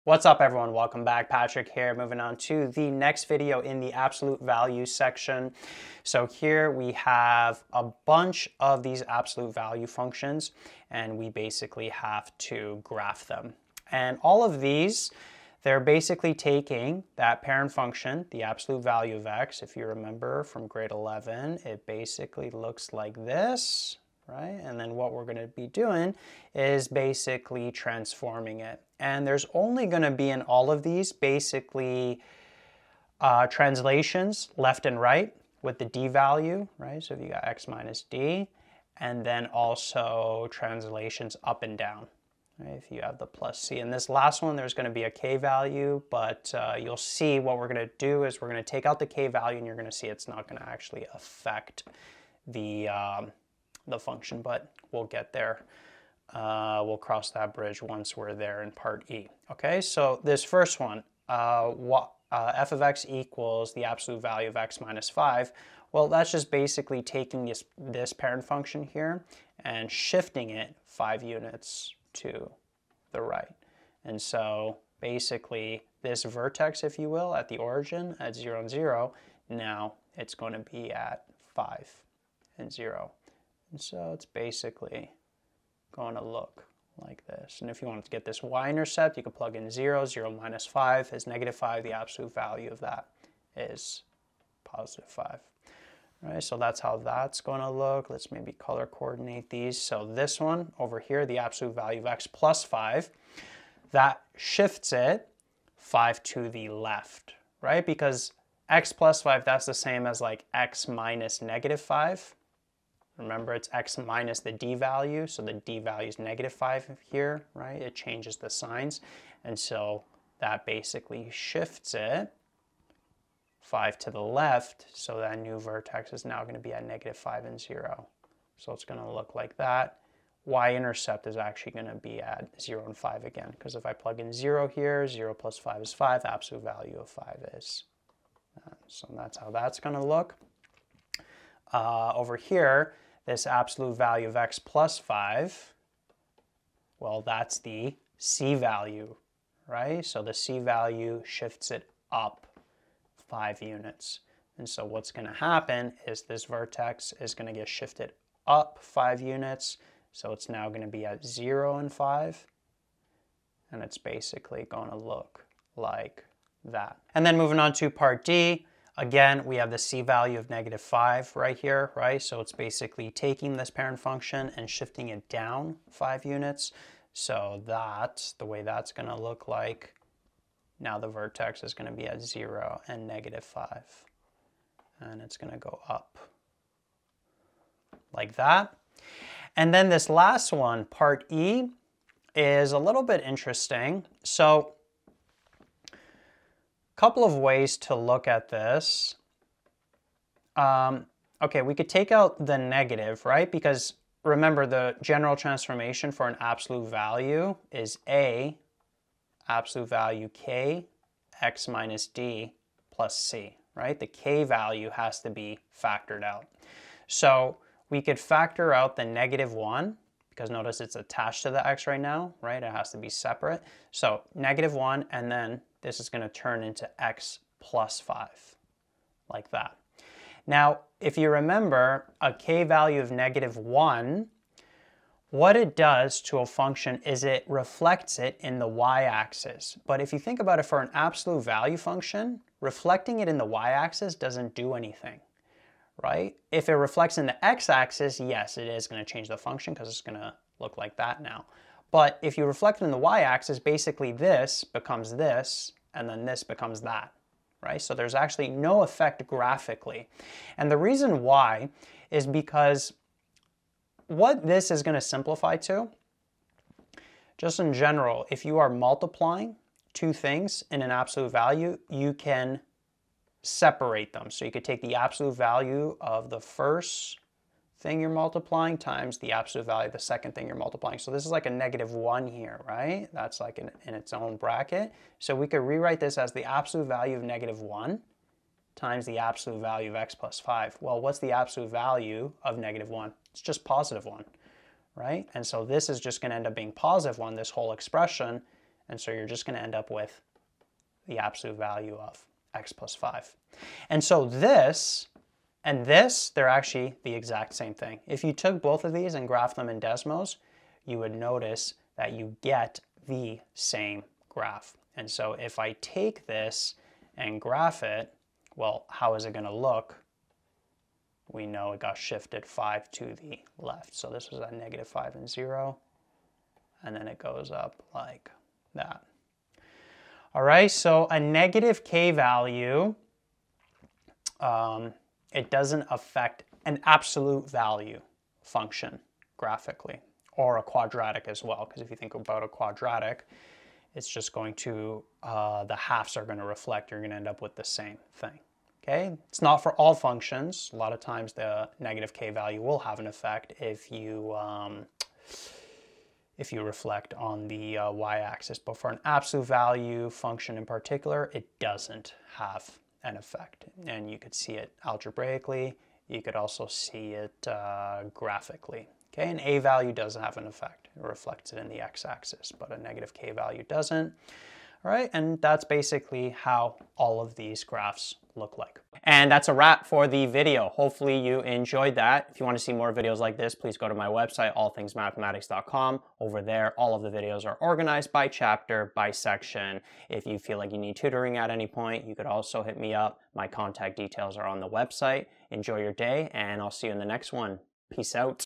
What's up everyone, welcome back. Patrick here, moving on to the next video in the absolute value section. So here we have a bunch of these absolute value functions and we basically have to graph them. And all of these, they're basically taking that parent function, the absolute value of x. If you remember from grade 11, it basically looks like this, right? And then what we're going to be doing is basically transforming it. And there's only going to be in all of these basically translations left and right with the d value, right? So if you got x minus d, and then also translations up and down, right? If you have the plus c. And this last one, there's going to be a k value, but you'll see what we're going to do is we're going to take out the k value, and you're going to see it's not going to actually affect the function, but we'll get there. We'll cross that bridge once we're there in part E. Okay, so this first one, f of x equals the absolute value of x minus 5. Well, that's just basically taking this parent function here and shifting it 5 units to the right. And so basically this vertex, if you will, at the origin at 0 and 0, now it's going to be at 5 and 0. And so it's basically going to look like this. And if you wanted to get this y-intercept, you can plug in 0. 0 minus 5 is negative 5. The absolute value of that is positive 5. All right, so that's how that's going to look. Let's maybe color coordinate these. So this one over here, the absolute value of x plus 5, that shifts it 5 to the left, right? Because x plus 5, that's the same as like x minus negative 5. Remember, it's x minus the d value, so the d value is negative 5 here, right? It changes the signs, and so that basically shifts it 5 to the left, so that new vertex is now going to be at negative 5 and 0. So it's going to look like that. Y-intercept is actually going to be at 0 and 5 again, because if I plug in 0 here, 0 plus 5 is 5, absolute value of 5 is that. So that's how that's going to look. Over here, this absolute value of x plus 5, well, that's the c value, right? So the c value shifts it up 5 units. And so what's going to happen is this vertex is going to get shifted up 5 units. So it's now going to be at 0 and 5. And it's basically going to look like that. And then moving on to part D. Again, we have the c value of negative 5 right here, right? So it's basically taking this parent function and shifting it down 5 units. So that's the way that's going to look like. Now the vertex is going to be at 0 and negative 5. And it's going to go up like that. And then this last one, part E, is a little bit interesting. So couple of ways to look at this. Okay, we could take out the negative, right? Because remember, the general transformation for an absolute value is A, absolute value k, x minus d plus c, right? The k value has to be factored out. So we could factor out the negative 1, because notice it's attached to the x right now, right? It has to be separate. So negative 1, and then this is going to turn into x plus 5, like that. Now, if you remember, a k value of negative 1, what it does to a function is it reflects it in the y-axis. But if you think about it for an absolute value function, reflecting it in the y-axis doesn't do anything, right? If it reflects in the x-axis, yes, it is going to change the function because it's going to look like that now. But if you reflect it in the y-axis, basically this becomes this, and then this becomes that, right? So there's actually no effect graphically. And the reason why is because what this is going to simplify to, just in general, if you are multiplying two things in an absolute value, you can separate them. So you could take the absolute value of the first thing you're multiplying times the absolute value of the second thing you're multiplying. So this is like a negative 1 here, right? That's like in its own bracket. So we could rewrite this as the absolute value of negative 1 times the absolute value of x plus 5. Well, what's the absolute value of negative 1? It's just positive 1, right? And so this is just going to end up being positive 1, this whole expression. And so you're just going to end up with the absolute value of x plus 5. And so this and this, they're actually the exact same thing. If you took both of these and graphed them in Desmos, you would notice that you get the same graph. And so if I take this and graph it, well, how is it going to look? We know it got shifted 5 to the left. So this was at -5 and 0. And then it goes up like that. All right, so a negative k value, it doesn't affect an absolute value function graphically, or a quadratic as well, because if you think about a quadratic, it's just going to, the halves are going to reflect, you're going to end up with the same thing. Okay, it's not for all functions. A lot of times the negative k value will have an effect if you reflect on the y-axis, but for an absolute value function in particular, it doesn't have an effect. And you could see it algebraically, you could also see it graphically. Okay, an a value doesn't have an effect. It reflects it in the x-axis, but a negative k value doesn't. All right, and that's basically how all of these graphs look like. And that's a wrap for the video. Hopefully you enjoyed that. If you want to see more videos like this, please go to my website, allthingsmathematics.com. Over there, all of the videos are organized by chapter, by section. If you feel like you need tutoring at any point, you could also hit me up. My contact details are on the website. Enjoy your day, and I'll see you in the next one. Peace out.